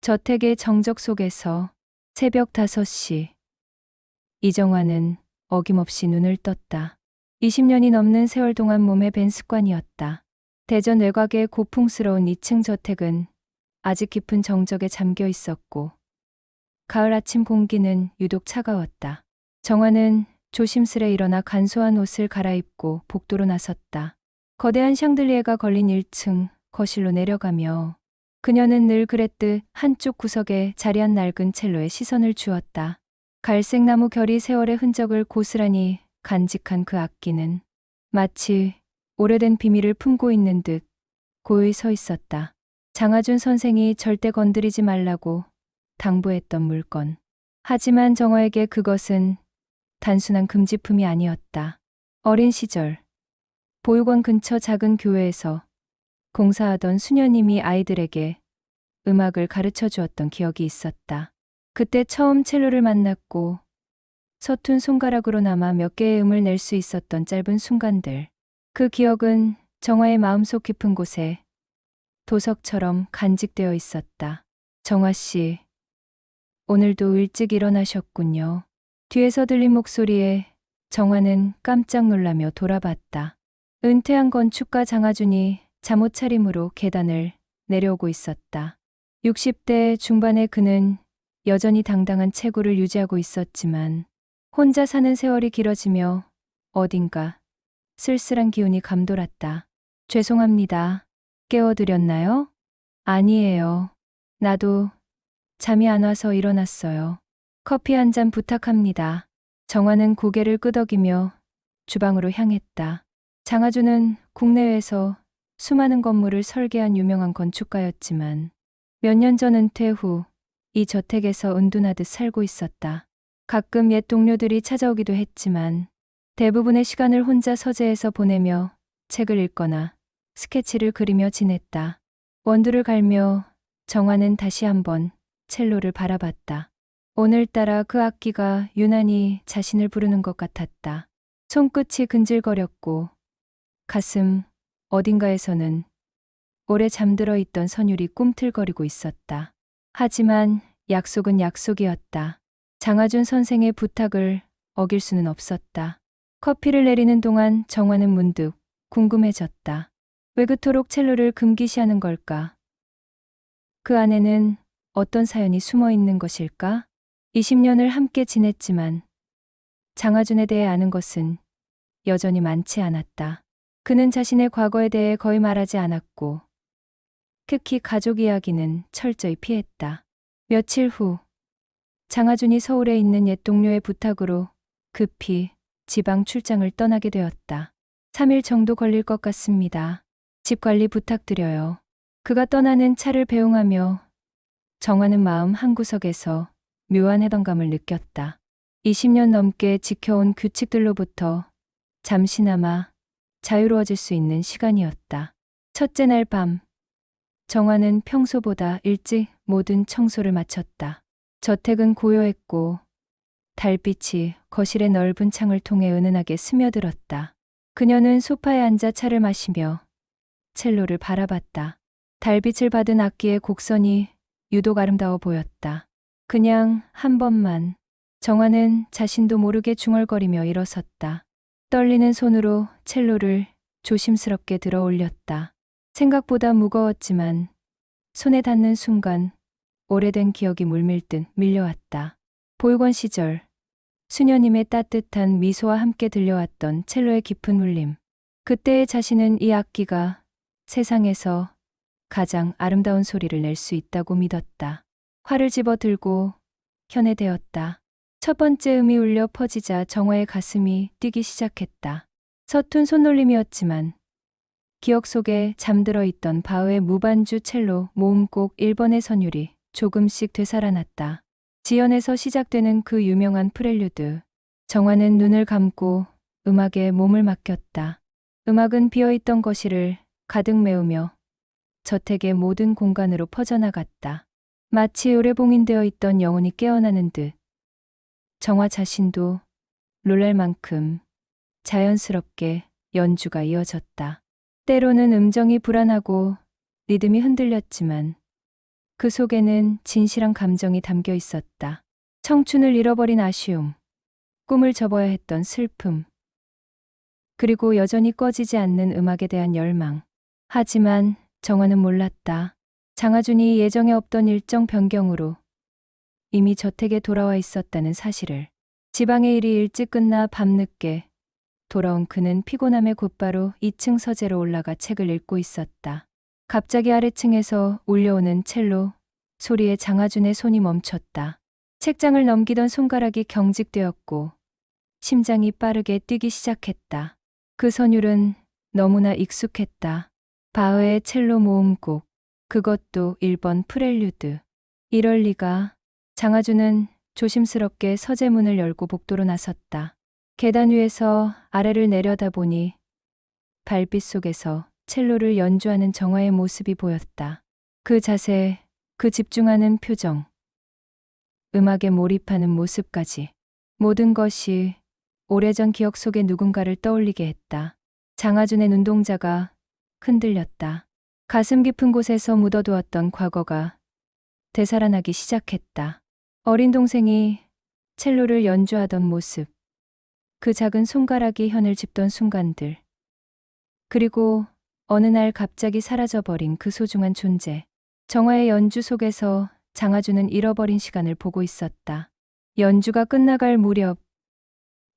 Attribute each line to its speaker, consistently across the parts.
Speaker 1: 저택의 정적 속에서 새벽 5시. 이정화는 어김없이 눈을 떴다. 20년이 넘는 세월 동안 몸에 밴 습관이었다. 대전 외곽의 고풍스러운 2층 저택은 아직 깊은 정적에 잠겨 있었고 가을 아침 공기는 유독 차가웠다. 정화는 조심스레 일어나 간소한 옷을 갈아입고 복도로 나섰다. 거대한 샹들리에가 걸린 1층 거실로 내려가며 그녀는 늘 그랬듯 한쪽 구석에 자리한 낡은 첼로에 시선을 주었다. 갈색 나무 결이 세월의 흔적을 고스란히 간직한 그 악기는 마치 오래된 비밀을 품고 있는 듯 고요히 서 있었다. 장하준 선생이 절대 건드리지 말라고 당부했던 물건. 하지만 정화에게 그것은 단순한 금지품이 아니었다. 어린 시절 보육원 근처 작은 교회에서 공사하던 수녀님이 아이들에게 음악을 가르쳐 주었던 기억이 있었다. 그때 처음 첼로를 만났고 서툰 손가락으로나마 몇 개의 음을 낼 수 있었던 짧은 순간들. 그 기억은 정화의 마음속 깊은 곳에 도석처럼 간직되어 있었다. 정화 씨, 오늘도 일찍 일어나셨군요. 뒤에서 들린 목소리에 정화는 깜짝 놀라며 돌아봤다. 은퇴한 건축가 장하준이 잠옷 차림으로 계단을 내려오고 있었다. 60대 중반의 그는 여전히 당당한 체구를 유지하고 있었지만 혼자 사는 세월이 길어지며 어딘가 쓸쓸한 기운이 감돌았다. 죄송합니다. 깨워드렸나요? 아니에요. 나도 잠이 안 와서 일어났어요. 커피 한 잔 부탁합니다. 정화는 고개를 끄덕이며 주방으로 향했다. 장하준은 국내외에서 수많은 건물을 설계한 유명한 건축가였지만 몇 년 전 은퇴 후 이 저택에서 은둔하듯 살고 있었다. 가끔 옛 동료들이 찾아오기도 했지만 대부분의 시간을 혼자 서재에서 보내며 책을 읽거나 스케치를 그리며 지냈다. 원두를 갈며 정화는 다시 한번 첼로를 바라봤다. 오늘따라 그 악기가 유난히 자신을 부르는 것 같았다. 손끝이 근질거렸고 가슴 어딘가에서는 오래 잠들어 있던 선율이 꿈틀거리고 있었다. 하지만 약속은 약속이었다. 장하준 선생의 부탁을 어길 수는 없었다. 커피를 내리는 동안 정화는 문득 궁금해졌다. 왜 그토록 첼로를 금기시하는 걸까? 그 안에는 어떤 사연이 숨어 있는 것일까? 20년을 함께 지냈지만 장하준에 대해 아는 것은 여전히 많지 않았다. 그는 자신의 과거에 대해 거의 말하지 않았고 특히 가족 이야기는 철저히 피했다. 며칠 후 장하준이 서울에 있는 옛 동료의 부탁으로 급히 지방 출장을 떠나게 되었다. 3일 정도 걸릴 것 같습니다. 집 관리 부탁드려요. 그가 떠나는 차를 배웅하며 정화는 마음 한구석에서 묘한 해방감을 느꼈다. 20년 넘게 지켜온 규칙들로부터 잠시나마 자유로워질 수 있는 시간이었다. 첫째 날 밤, 정화는 평소보다 일찍 모든 청소를 마쳤다. 저택은 고요했고 달빛이 거실의 넓은 창을 통해 은은하게 스며들었다. 그녀는 소파에 앉아 차를 마시며 첼로를 바라봤다. 달빛을 받은 악기의 곡선이 유독 아름다워 보였다. 그냥 한 번만. 정화는 자신도 모르게 중얼거리며 일어섰다. 떨리는 손으로 첼로를 조심스럽게 들어 올렸다. 생각보다 무거웠지만 손에 닿는 순간 오래된 기억이 물밀듯 밀려왔다. 보육원 시절 수녀님의 따뜻한 미소와 함께 들려왔던 첼로의 깊은 울림. 그때의 자신은 이 악기가 세상에서 가장 아름다운 소리를 낼 수 있다고 믿었다. 활을 집어들고 현에 대었다. 첫 번째 음이 울려 퍼지자 정화의 가슴이 뛰기 시작했다. 서툰 손놀림이었지만 기억 속에 잠들어 있던 바흐의 무반주 첼로 모음곡 1번의 선율이 조금씩 되살아났다. 지연에서 시작되는 그 유명한 프렐류드. 정화는 눈을 감고 음악에 몸을 맡겼다. 음악은 비어있던 거실을 가득 메우며 저택의 모든 공간으로 퍼져나갔다. 마치 오래 봉인되어 있던 영혼이 깨어나는 듯 정화 자신도 놀랄 만큼 자연스럽게 연주가 이어졌다. 때로는 음정이 불안하고 리듬이 흔들렸지만 그 속에는 진실한 감정이 담겨 있었다. 청춘을 잃어버린 아쉬움, 꿈을 접어야 했던 슬픔, 그리고 여전히 꺼지지 않는 음악에 대한 열망. 하지만 정화는 몰랐다. 장하준이 예정에 없던 일정 변경으로 이미 저택에 돌아와 있었다는 사실을. 지방의 일이 일찍 끝나 밤늦게 돌아온 그는 피곤함에 곧바로 2층 서재로 올라가 책을 읽고 있었다. 갑자기 아래층에서 울려오는 첼로 소리에 장하준의 손이 멈췄다. 책장을 넘기던 손가락이 경직되었고 심장이 빠르게 뛰기 시작했다. 그 선율은 너무나 익숙했다. 바흐의 첼로 모음곡, 그것도 1번 프렐류드. 이럴 리가. 장하준은 조심스럽게 서재 문을 열고 복도로 나섰다. 계단 위에서 아래를 내려다보니 달빛 속에서 첼로를 연주하는 정화의 모습이 보였다. 그 자세, 그 집중하는 표정, 음악에 몰입하는 모습까지. 모든 것이 오래전 기억 속의 누군가를 떠올리게 했다. 장하준의 눈동자가 흔들렸다. 가슴 깊은 곳에서 묻어두었던 과거가 되살아나기 시작했다. 어린 동생이 첼로를 연주하던 모습, 그 작은 손가락이 현을 짚던 순간들, 그리고 어느 날 갑자기 사라져버린 그 소중한 존재. 정화의 연주 속에서 장하준은 잃어버린 시간을 보고 있었다. 연주가 끝나갈 무렵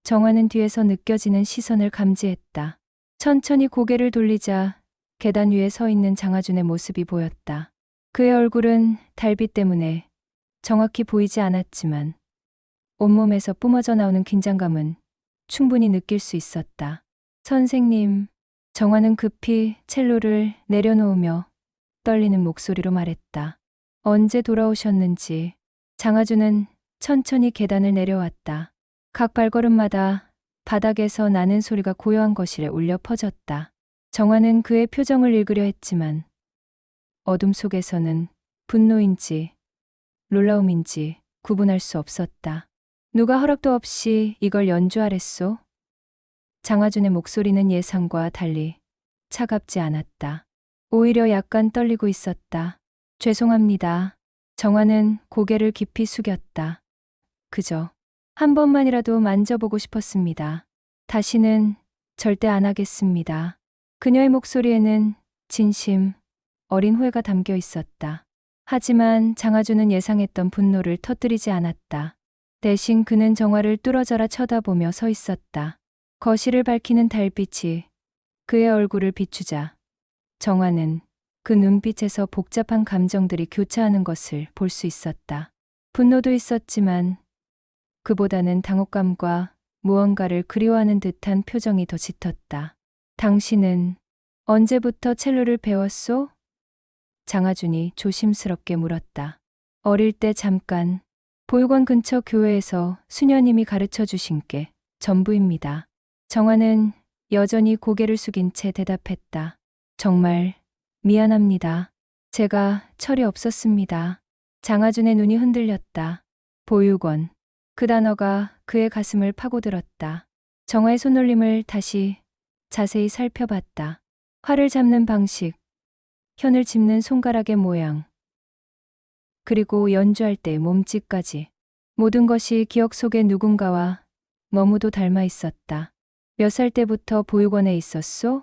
Speaker 1: 정화는 뒤에서 느껴지는 시선을 감지했다. 천천히 고개를 돌리자 계단 위에 서 있는 장하준의 모습이 보였다. 그의 얼굴은 달빛 때문에 정확히 보이지 않았지만 온몸에서 뿜어져 나오는 긴장감은 충분히 느낄 수 있었다. 선생님, 정화는 급히 첼로를 내려놓으며 떨리는 목소리로 말했다. 언제 돌아오셨는지. 장하준은 천천히 계단을 내려왔다. 각 발걸음마다 바닥에서 나는 소리가 고요한 거실에 울려 퍼졌다. 정화는 그의 표정을 읽으려 했지만 어둠 속에서는 분노인지 놀라움인지 구분할 수 없었다. 누가 허락도 없이 이걸 연주하랬소? 장하준의 목소리는 예상과 달리 차갑지 않았다. 오히려 약간 떨리고 있었다. 죄송합니다. 정화는 고개를 깊이 숙였다. 그저 한 번만이라도 만져보고 싶었습니다. 다시는 절대 안 하겠습니다. 그녀의 목소리에는 진심, 어린 후회가 담겨 있었다. 하지만 장하준은 예상했던 분노를 터뜨리지 않았다. 대신 그는 정화를 뚫어져라 쳐다보며 서 있었다. 거실을 밝히는 달빛이 그의 얼굴을 비추자 정화는 그 눈빛에서 복잡한 감정들이 교차하는 것을 볼 수 있었다. 분노도 있었지만 그보다는 당혹감과 무언가를 그리워하는 듯한 표정이 더 짙었다. 당신은 언제부터 첼로를 배웠소? 장하준이 조심스럽게 물었다. 어릴 때 잠깐 보육원 근처 교회에서 수녀님이 가르쳐 주신 게 전부입니다. 정화는 여전히 고개를 숙인 채 대답했다. 정말 미안합니다. 제가 철이 없었습니다. 장하준의 눈이 흔들렸다. 보육원. 그 단어가 그의 가슴을 파고들었다. 정화의 손놀림을 다시 자세히 살펴봤다. 활을 잡는 방식, 현을 짚는 손가락의 모양, 그리고 연주할 때의 몸짓까지. 모든 것이 기억 속의 누군가와 너무도 닮아 있었다. 몇 살 때부터 보육원에 있었소?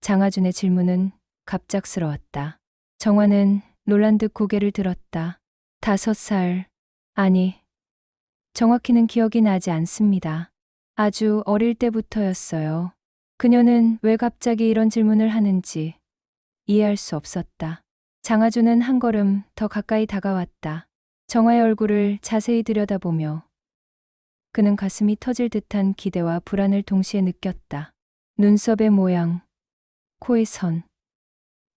Speaker 1: 장하준의 질문은 갑작스러웠다. 정화는 놀란 듯 고개를 들었다. 5살, 아니, 정확히는 기억이 나지 않습니다. 아주 어릴 때부터였어요. 그녀는 왜 갑자기 이런 질문을 하는지 이해할 수 없었다. 장하준은 한 걸음 더 가까이 다가왔다. 정화의 얼굴을 자세히 들여다보며 그는 가슴이 터질 듯한 기대와 불안을 동시에 느꼈다. 눈썹의 모양, 코의 선,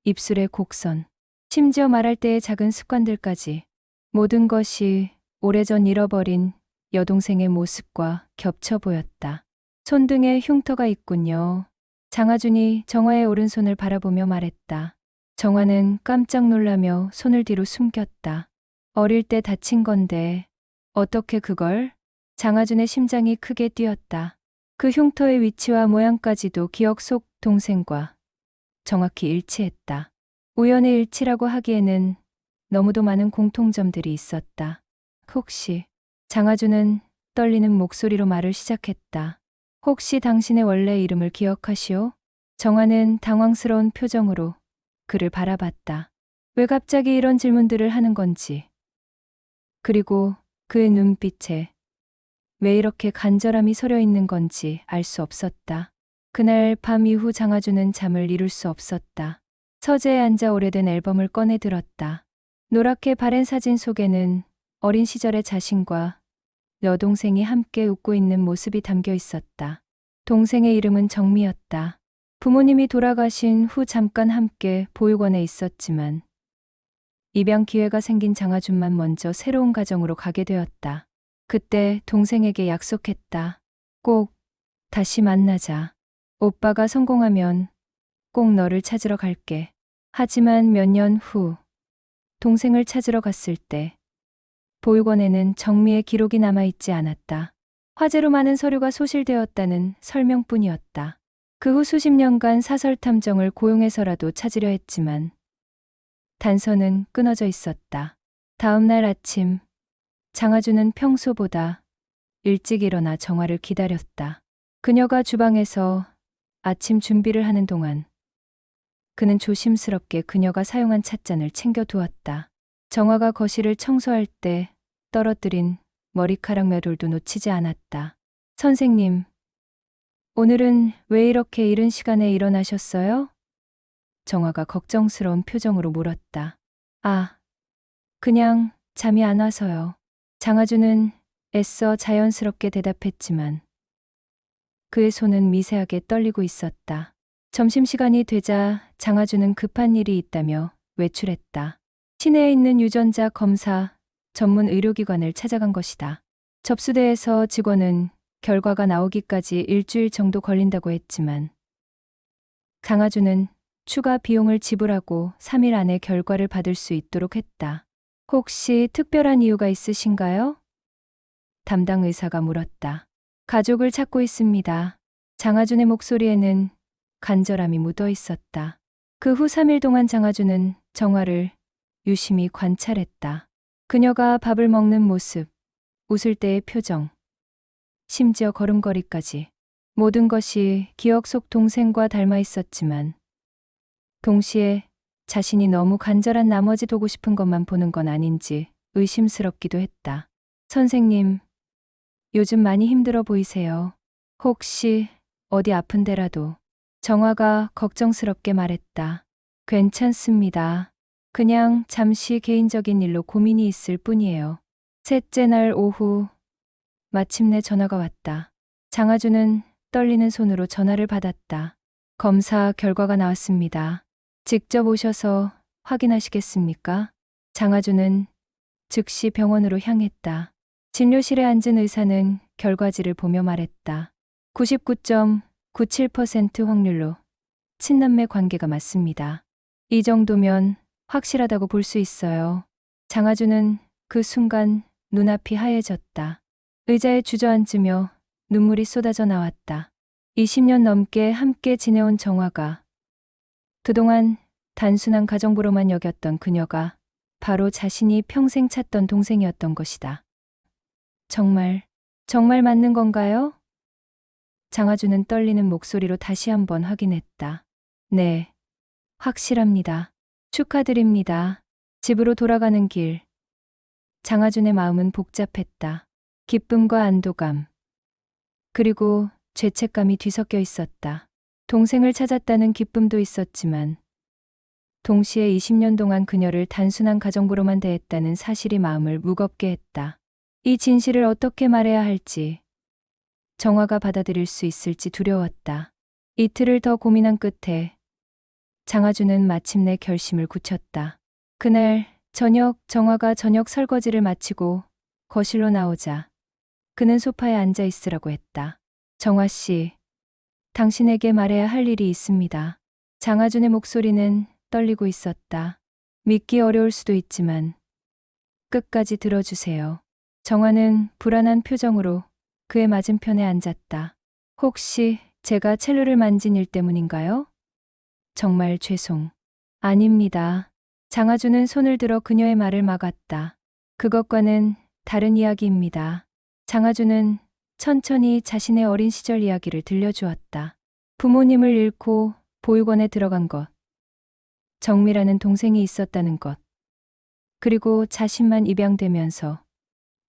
Speaker 1: 입술의 곡선, 심지어 말할 때의 작은 습관들까지. 모든 것이 오래전 잃어버린 여동생의 모습과 겹쳐 보였다. 손등에 흉터가 있군요. 장하준이 정화의 오른손을 바라보며 말했다. 정화는 깜짝 놀라며 손을 뒤로 숨겼다. 어릴 때 다친 건데 어떻게 그걸? 장하준의 심장이 크게 뛰었다. 그 흉터의 위치와 모양까지도 기억 속 동생과 정확히 일치했다. 우연의 일치라고 하기에는 너무도 많은 공통점들이 있었다. 혹시 장하준은 떨리는 목소리로 말을 시작했다. 혹시 당신의 원래 이름을 기억하시오? 정화는 당황스러운 표정으로 그를 바라봤다. 왜 갑자기 이런 질문들을 하는 건지. 그리고 그의 눈빛에 왜 이렇게 간절함이 서려 있는 건지 알 수 없었다. 그날 밤 이후 장하준은 잠을 이룰 수 없었다. 서재에 앉아 오래된 앨범을 꺼내 들었다. 노랗게 바랜 사진 속에는 어린 시절의 자신과 여동생이 함께 웃고 있는 모습이 담겨 있었다. 동생의 이름은 정미였다. 부모님이 돌아가신 후 잠깐 함께 보육원에 있었지만 입양 기회가 생긴 장하준만 먼저 새로운 가정으로 가게 되었다. 그때 동생에게 약속했다. 꼭 다시 만나자. 오빠가 성공하면 꼭 너를 찾으러 갈게. 하지만 몇 년 후 동생을 찾으러 갔을 때 보육원에는 정미의 기록이 남아있지 않았다. 화재로 많은 서류가 소실되었다는 설명뿐이었다. 그 후 수십 년간 사설 탐정을 고용해서라도 찾으려 했지만 단서는 끊어져 있었다. 다음 날 아침 장하준은 평소보다 일찍 일어나 정화를 기다렸다. 그녀가 주방에서 아침 준비를 하는 동안 그는 조심스럽게 그녀가 사용한 찻잔을 챙겨두었다. 정화가 거실을 청소할 때 떨어뜨린 머리카락 매돌도 놓치지 않았다. 선생님, 오늘은 왜 이렇게 이른 시간에 일어나셨어요? 정화가 걱정스러운 표정으로 물었다. 아, 그냥 잠이 안 와서요. 장하준은 애써 자연스럽게 대답했지만 그의 손은 미세하게 떨리고 있었다. 점심시간이 되자 장하준은 급한 일이 있다며 외출했다. 시내에 있는 유전자 검사 전문 의료기관을 찾아간 것이다. 접수대에서 직원은 결과가 나오기까지 일주일 정도 걸린다고 했지만 장하준은 추가 비용을 지불하고 3일 안에 결과를 받을 수 있도록 했다. 혹시 특별한 이유가 있으신가요? 담당 의사가 물었다. 가족을 찾고 있습니다. 장하준의 목소리에는 간절함이 묻어 있었다. 그 후 3일 동안 장하준은 정화를 유심히 관찰했다. 그녀가 밥을 먹는 모습, 웃을 때의 표정, 심지어 걸음걸이까지 모든 것이 기억 속 동생과 닮아 있었지만 동시에 자신이 너무 간절한 나머지 보고 싶은 것만 보는 건 아닌지 의심스럽기도 했다. 선생님, 요즘 많이 힘들어 보이세요. 혹시 어디 아픈 데라도? 정화가 걱정스럽게 말했다. 괜찮습니다. 그냥 잠시 개인적인 일로 고민이 있을 뿐이에요. 셋째 날 오후 마침내 전화가 왔다. 장하준은 떨리는 손으로 전화를 받았다. 검사 결과가 나왔습니다. 직접 오셔서 확인하시겠습니까? 장하준은 즉시 병원으로 향했다. 진료실에 앉은 의사는 결과지를 보며 말했다. 99.97% 확률로 친남매 관계가 맞습니다. 이 정도면 확실하다고 볼 수 있어요. 장하준은 그 순간 눈앞이 하얘졌다. 의자에 주저앉으며 눈물이 쏟아져 나왔다. 20년 넘게 함께 지내온 정화가 그동안 단순한 가정부로만 여겼던 그녀가 바로 자신이 평생 찾던 동생이었던 것이다. 정말 맞는 건가요? 장하준은 떨리는 목소리로 다시 한번 확인했다. 네, 확실합니다. 축하드립니다. 집으로 돌아가는 길. 장하준의 마음은 복잡했다. 기쁨과 안도감, 그리고 죄책감이 뒤섞여 있었다. 동생을 찾았다는 기쁨도 있었지만 동시에 20년 동안 그녀를 단순한 가정부로만 대했다는 사실이 마음을 무겁게 했다. 이 진실을 어떻게 말해야 할지, 정화가 받아들일 수 있을지 두려웠다. 이틀을 더 고민한 끝에 장하준은 마침내 결심을 굳혔다. 그날 저녁 정화가 저녁 설거지를 마치고 거실로 나오자 그는 소파에 앉아 있으라고 했다. 정화 씨, 당신에게 말해야 할 일이 있습니다. 장하준의 목소리는 떨리고 있었다. 믿기 어려울 수도 있지만 끝까지 들어주세요. 정화는 불안한 표정으로 그의 맞은편에 앉았다. 혹시 제가 첼로를 만진 일 때문인가요? 정말 죄송. 아닙니다. 장아주는 손을 들어 그녀의 말을 막았다. 그것과는 다른 이야기입니다. 장아주는 천천히 자신의 어린 시절 이야기를 들려주었다. 부모님을 잃고 보육원에 들어간 것, 정미라는 동생이 있었다는 것, 그리고 자신만 입양되면서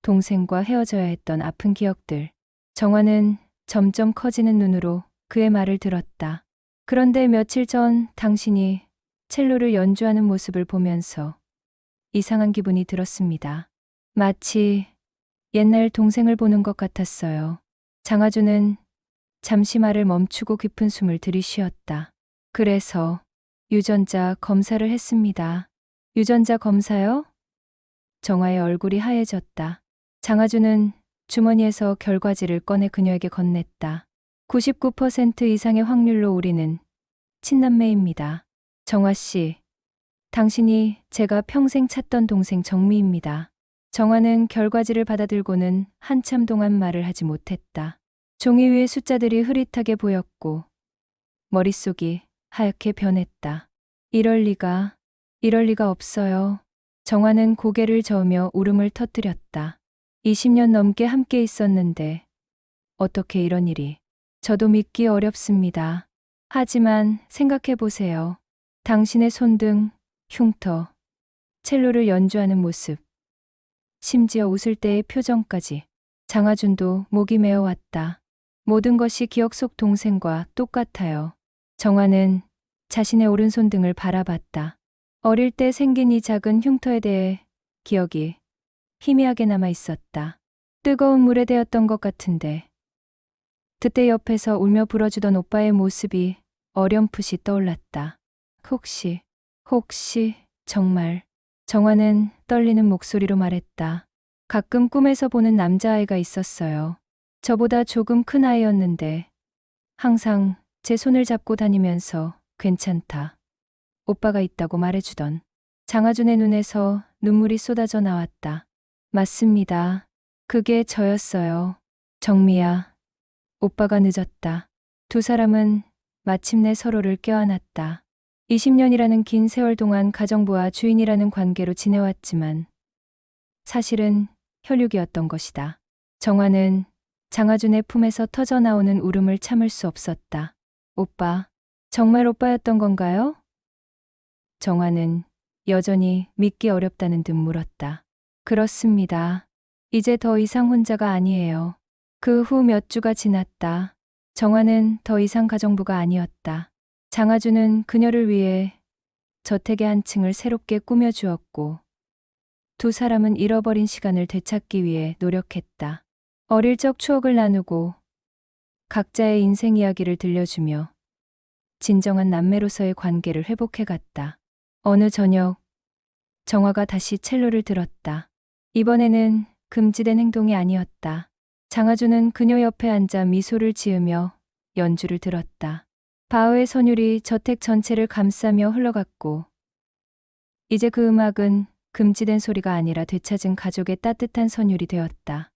Speaker 1: 동생과 헤어져야 했던 아픈 기억들. 정화는 점점 커지는 눈으로 그의 말을 들었다. 그런데 며칠 전 당신이 첼로를 연주하는 모습을 보면서 이상한 기분이 들었습니다. 마치 옛날 동생을 보는 것 같았어요. 장아주는 잠시 말을 멈추고 깊은 숨을 들이쉬었다. 그래서 유전자 검사를 했습니다. 유전자 검사요? 정화의 얼굴이 하얘졌다. 장아주는 주머니에서 결과지를 꺼내 그녀에게 건넸다. 99% 이상의 확률로 우리는 친남매입니다. 정화 씨, 당신이 제가 평생 찾던 동생 정미입니다. 정화는 결과지를 받아들고는 한참 동안 말을 하지 못했다. 종이 위의 숫자들이 흐릿하게 보였고 머릿속이 하얗게 변했다. 이럴 리가 없어요. 정화는 고개를 저으며 울음을 터뜨렸다. 20년 넘게 함께 있었는데 어떻게 이런 일이. 저도 믿기 어렵습니다. 하지만 생각해 보세요. 당신의 손등, 흉터, 첼로를 연주하는 모습, 심지어 웃을 때의 표정까지. 장아준도 목이 메어왔다. 모든 것이 기억 속 동생과 똑같아요. 정화는 자신의 오른손 등을 바라봤다. 어릴 때 생긴 이 작은 흉터에 대해 기억이 희미하게 남아 있었다. 뜨거운 물에 데였던 것 같은데 그때 옆에서 울며 불어주던 오빠의 모습이 어렴풋이 떠올랐다. 혹시 정말. 정화는 떨리는 목소리로 말했다. 가끔 꿈에서 보는 남자아이가 있었어요. 저보다 조금 큰 아이였는데 항상 제 손을 잡고 다니면서 괜찮다. 오빠가 있다고 말해주던. 장아준의 눈에서 눈물이 쏟아져 나왔다. 맞습니다. 그게 저였어요. 정미야. 오빠가 늦었다. 두 사람은 마침내 서로를 껴안았다. 20년이라는 긴 세월 동안 가정부와 주인이라는 관계로 지내왔지만 사실은 혈육이었던 것이다. 정화는 장아준의 품에서 터져나오는 울음을 참을 수 없었다. 오빠, 정말 오빠였던 건가요? 정화는 여전히 믿기 어렵다는 듯 물었다. 그렇습니다. 이제 더 이상 혼자가 아니에요. 그 후 몇 주가 지났다. 정화는 더 이상 가정부가 아니었다. 장아준은 그녀를 위해 저택의 한 층을 새롭게 꾸며주었고 두 사람은 잃어버린 시간을 되찾기 위해 노력했다. 어릴 적 추억을 나누고 각자의 인생 이야기를 들려주며 진정한 남매로서의 관계를 회복해갔다. 어느 저녁 정화가 다시 첼로를 들었다. 이번에는 금지된 행동이 아니었다. 장아준은 그녀 옆에 앉아 미소를 지으며 연주를 들었다. 바흐의 선율이 저택 전체를 감싸며 흘러갔고 이제 그 음악은 금지된 소리가 아니라 되찾은 가족의 따뜻한 선율이 되었다.